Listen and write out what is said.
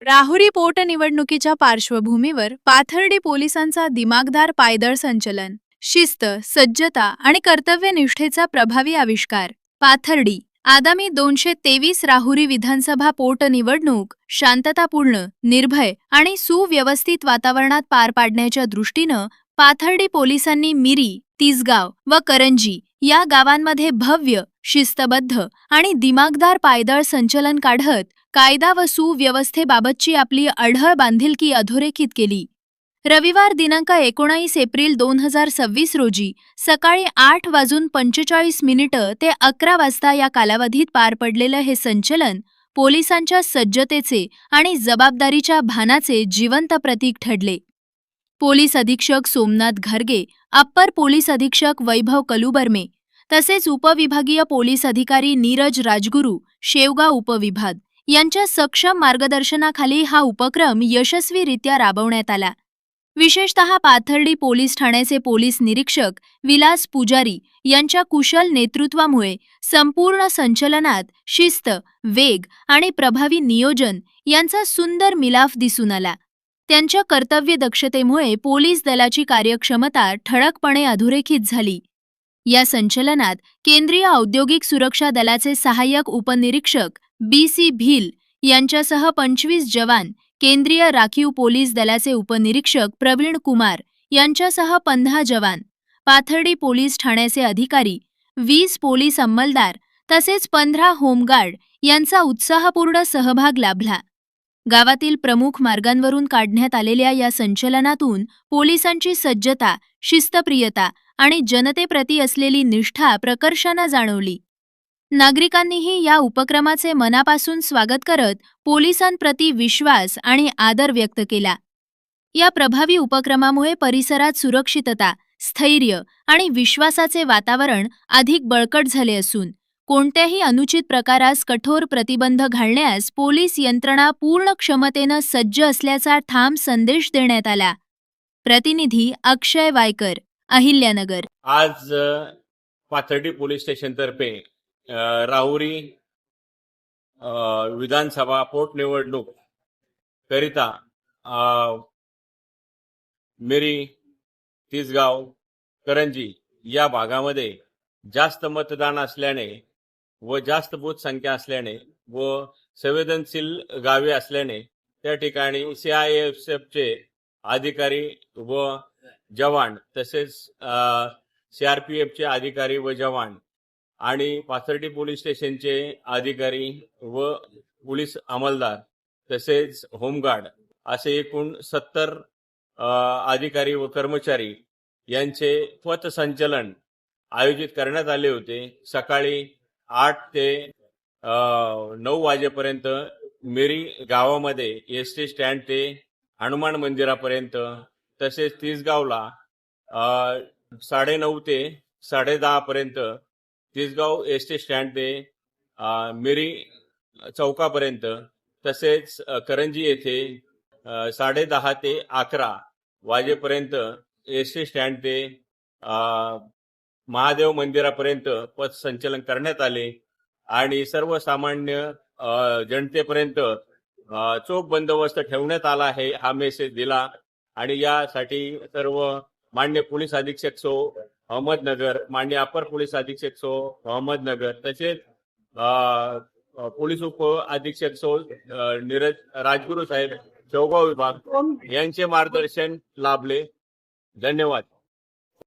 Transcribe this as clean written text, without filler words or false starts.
राहुरी पोटनिवडणुकीच्या पार्श्वभूमीवर पाथर्डी पोलिसांचा दिमागदार पायदळ संचलन, शिस्त, सज्जता आणि कर्तव्यनिष्ठेचा प्रभावी आविष्कार. पाथर्डी आगामी 223 राहुरी विधानसभा पोटनिवडणूक शांततापूर्ण, निर्भय आणि सुव्यवस्थित वातावरणात पार पाडण्याच्या दृष्टीनं पाथर्डी पोलिसांनी मिरी, तिसगाव व करंजी या गावांमध्ये भव्य, शिस्तबद्ध आणि दिमागदार पायदळ संचलन काढत कायदा व सुव्यवस्थेबाबतची आपली अढळ बांधिलकी अधोरेखित केली. रविवार दिनांक 19 एप्रिल 2026 रोजी सकाळी 8:45 ते 11 वाजता या कालावधीत पार पडलेलं हे संचलन पोलिसांच्या सज्जतेचे आणि जबाबदारीच्या भानाचे जिवंत प्रतीक ठरले. पोलीस अधीक्षक सोमनाथ घारगे, अप्पर पोलीस अधीक्षक वैभव कलुबर्मे तसेच उपविभागीय पोलीस अधिकारी नीरज राजगुरू, शेवगाव उपविभाग यांच्या सक्षम मार्गदर्शनाखाली हा उपक्रम यशस्वीरित्या राबवण्यात आला. विशेषतः पाथर्डी पोलीस ठाण्याचे पोलीस निरीक्षक विलास पुजारी यांच्या कुशल नेतृत्वामुळे संपूर्ण संचलनात शिस्त, वेग आणि प्रभावी नियोजन यांचा सुंदर मिलाफ दिसून आला. त्यांच्या कर्तव्य दक्षतेमुळे पोलीस दलाची कार्यक्षमता ठळकपणे अधोरेखित झाली. या संचलनात केंद्रीय औद्योगिक सुरक्षा दलाचे सहाय्यक उपनिरीक्षक BC भील यांच्यासह 25 जवान, केंद्रीय राखीव पोलीस दलाचे उपनिरीक्षक प्रवीण कुमार यांच्यासह 15 जवान, पाथर्डी पोलीस ठाण्याचे अधिकारी, 20 पोलीस अंमलदार तसेच 15 होमगार्ड यांचा उत्साहपूर्ण सहभाग लाभला. गावातील प्रमुख मार्गांवरून काढण्यात आलेल्या या संचलनातून पोलिसांची सज्जता, शिस्तप्रियता आणि जनतेप्रती असलेली निष्ठा प्रकर्षाने जाणवली. नागरिकांनीही या उपक्रमाचे मनापासून स्वागत करत पोलिसांप्रती विश्वास आणि आदर व्यक्त केला. या प्रभावी उपक्रमामुळे परिसरात सुरक्षितता, स्थैर्य आणि विश्वासाचे वातावरण अधिक बळकट झाले असून कोणत्याही अनुचित प्रकारास कठोर प्रतिबंध घालण्यास पोलीस यंत्रणा पूर्ण क्षमतेनं सज्ज असल्याचा ठाम संदेश देण्यात आला. प्रतिनिधी अक्षय वायकर, अहिल्यानगर. आज पाथर्डी पोलीस स्टेशन तर्फे राहुरी विधानसभा पोटनिवडणूक करिता मिरी, तिसगाव, करंजी या भागामध्ये जास्त मतदान असल्याने व जास्त बूथ संख्या असल्याने व संवेदनशील गावे असल्याने त्या ठिकाणी CIFFचे अधिकारी व जवान तसेच CRPFचे अधिकारी व जवान आणि पाथर्डी पोलीस स्टेशनचे अधिकारी व पोलीस अंमलदार तसेच होमगार्ड असे एकूण 70 अधिकारी व कर्मचारी यांचे पथसंचलन आयोजित करण्यात आले होते. सकाळी 8 ते 9 वाजेपर्यंत मिरी गावामध्ये SD स्टँड ते हनुमान मंदिरापर्यंत तसेच तिसगावला 9:30 ते 10:30 पर्यंत तिसगाव SD स्टँड ते मिरी चौकापर्यंत तसेच करंजी येथे 10:30 ते 11 वाजेपर्यंत SD स्टँड ते महादेव मंदिरापर्यंत पथसंचलन करण्यात आले आणि सर्वसामान्य जनतेपर्यंत चोख बंदोबस्त ठेवण्यात आला आहे हा मेसेज दिला. आणि यासाठी सर्व मान्य पोलीस अधीक्षक सो अहमदनगर, मान्य अपर पोलीस अधीक्षक सो अहमदनगर तसेच पोलीस उप अधीक्षक सो नीरज राजगुरू साहेब, शेवगाव विभाग यांचे मार्गदर्शन लाभले. धन्यवाद.